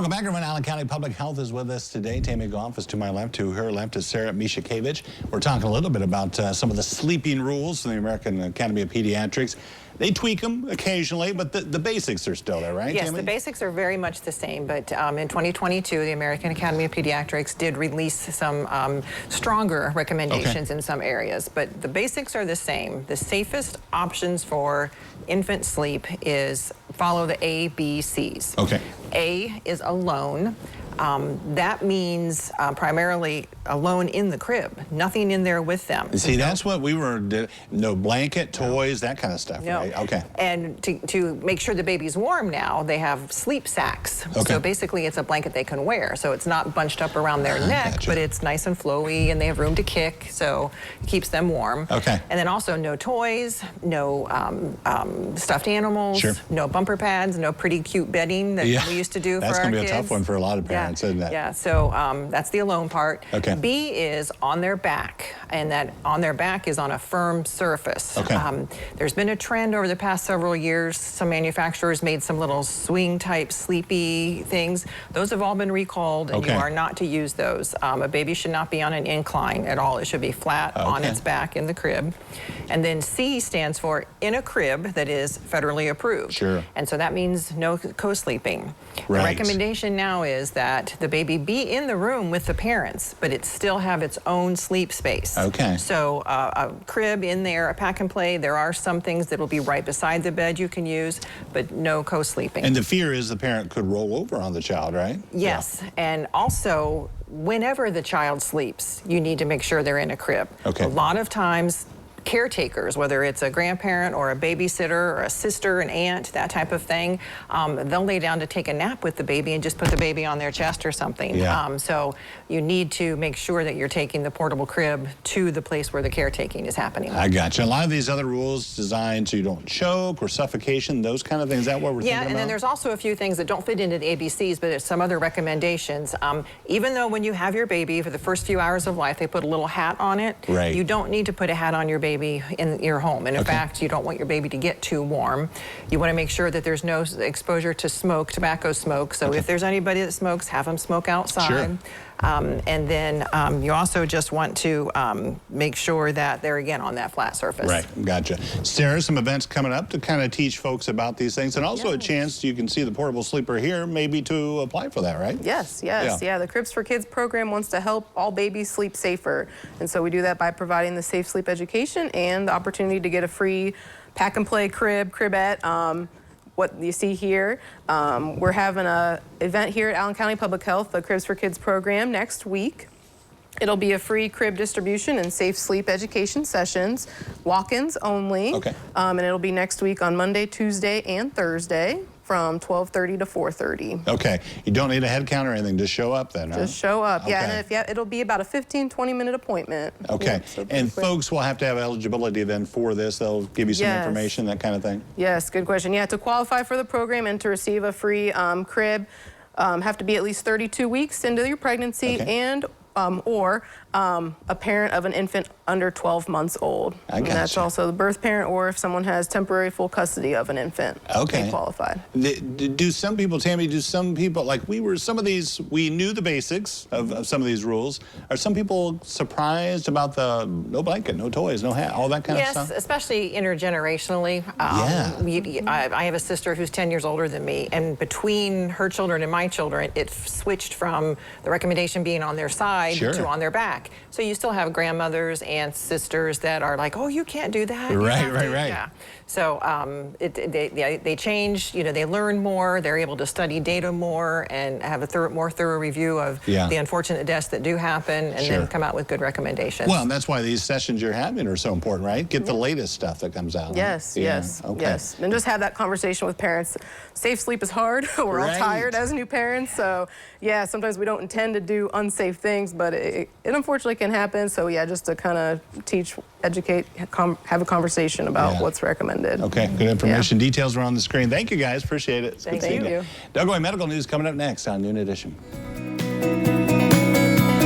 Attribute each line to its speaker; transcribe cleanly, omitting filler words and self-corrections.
Speaker 1: Welcome back, everyone. Allen County Public Health is with us today. Tammy Goff is to my left. To her left is Sarah Mishakevich. We're talking a little bit about some of the sleeping rules from the American Academy of Pediatrics. They tweak them occasionally, but the basics are still there, right,
Speaker 2: Yes,
Speaker 1: Tammy?
Speaker 2: the basics are very much the same, but in 2022, the American Academy of Pediatrics did release some stronger recommendations in some areas, but the basics are the same. The safest options for infant sleep is follow the ABCs.
Speaker 1: Okay.
Speaker 2: A is alone. That means primarily alone in the crib, nothing in there with them.
Speaker 1: See, that's what we were, no blanket, toys, that kind of stuff, right? Okay.
Speaker 2: And to make sure the baby's warm now, they have sleep sacks.
Speaker 1: Okay.
Speaker 2: So basically it's a blanket they can wear. So it's not bunched up around their neck,
Speaker 1: Gotcha.
Speaker 2: but it's nice and flowy and they have room to kick, so it keeps them warm.
Speaker 1: Okay.
Speaker 2: And then also no toys, no stuffed animals,
Speaker 1: Sure.
Speaker 2: no bumper pads, no pretty cute bedding that we used to do for our kids.
Speaker 1: That's going to be a tough one for a lot of parents, isn't it?
Speaker 2: Yeah, so that's the alone part.
Speaker 1: Okay.
Speaker 2: B is on their back, and that on their back is on a firm surface.
Speaker 1: Okay.
Speaker 2: There's been a trend over the past several years. Some manufacturers made some little swing type sleepy things. Those have all been recalled, and you are not to use those. A baby should not be on an incline at all. It should be flat on its back in the crib. And then C stands for in a crib that is federally approved.
Speaker 1: Sure.
Speaker 2: And so that means no co-sleeping.
Speaker 1: Right.
Speaker 2: The recommendation now is that the baby be in the room with the parents, but it still have its own sleep space.
Speaker 1: Okay.
Speaker 2: So a crib in there, a pack and play. There are some things that will be right beside the bed you can use, but no co-sleeping.
Speaker 1: And the fear is the parent could roll over on the child, right?
Speaker 2: Yes, and also whenever the child sleeps, you need to make sure they're in a crib.
Speaker 1: Okay.
Speaker 2: A lot of times, caretakers, whether it's a grandparent or a babysitter or a sister, an aunt, that type of thing, they'll lay down to take a nap with the baby and just put the baby on their chest or something.
Speaker 1: Yeah.
Speaker 2: So you need to make sure that you're taking the portable crib to the place where the caretaking is happening.
Speaker 1: I got you. A lot of these other rules designed so you don't choke or suffocation, those kind of things. Is that what we're thinking about?
Speaker 2: Yeah, and then there's also a few things that don't fit into the ABCs, but it's some other recommendations. Even though when you have your baby for the first few hours of life, they put a little hat on it,
Speaker 1: right.
Speaker 2: You don't need to put a hat on your baby in your home. And in fact, you don't want your baby to get too warm. You want to make sure that there's no exposure to smoke, tobacco smoke. So if there's anybody that smokes, have them smoke outside.
Speaker 1: Sure.
Speaker 2: And then you also just want to make sure that they're, again, on that flat surface.
Speaker 1: Right, gotcha. Sarah, some events coming up to kind of teach folks about these things, and also a chance you can see the portable sleeper here, maybe to apply for that, right?
Speaker 3: Yes, yeah. The Cribs for Kids program wants to help all babies sleep safer. And so we do that by providing the safe sleep education and the opportunity to get a free pack and play cribette. What you see here, we're having an event here at Allen County Public Health, the Cribs for Kids program, next week. It'll be a free crib distribution and safe sleep education sessions, walk-ins only.
Speaker 1: Okay.
Speaker 3: And it'll be next week on Monday, Tuesday, and Thursday from 12:30 to 4:30.
Speaker 1: Okay. You don't need a head count or anything. Just show up then, huh?
Speaker 3: Just show up.
Speaker 1: Okay.
Speaker 3: Yeah, and it'll be about a 15-20 minute appointment.
Speaker 1: Okay.
Speaker 3: Yeah, so
Speaker 1: and
Speaker 3: quick.
Speaker 1: folks will have to have eligibility then for this. They'll give you some information, that kind of thing?
Speaker 3: Yes, good question. Yeah, to qualify for the program and to receive a free crib, have to be at least 32 weeks into your pregnancy and or a parent of an infant under 12 months old. And that's also the birth parent, or if someone has temporary full custody of an infant, they qualify.
Speaker 1: Do some people, Tammy, like some of these, we knew the basics of some of these rules. Are some people surprised about the no blanket, no toys, no hat, all that kind of stuff?
Speaker 2: Yes, especially intergenerationally. I have a sister who's 10 years older than me, and between her children and my children, it switched from the recommendation being on their side to on their back. So you still have grandmothers, aunts, sisters that are like, oh, you can't do that.
Speaker 1: Right.
Speaker 2: Yeah. So they change, they learn more, they're able to study data more and have a more thorough review of the unfortunate deaths that do happen, and then come out with good recommendations.
Speaker 1: Well, and that's why these sessions you're having are so important, right? Get the latest stuff that comes out.
Speaker 3: Yes, yes. And just have that conversation with parents. Safe sleep is hard. We're all tired as new parents. So yeah, sometimes we don't intend to do unsafe things, but it unfortunately can happen. So yeah, just to kind of teach, educate, have a conversation about what's recommended.
Speaker 1: Okay, good information. Details are on the screen. Thank you guys, appreciate it.
Speaker 3: Thank you.
Speaker 1: Doug Medical News coming up next on Noon Edition.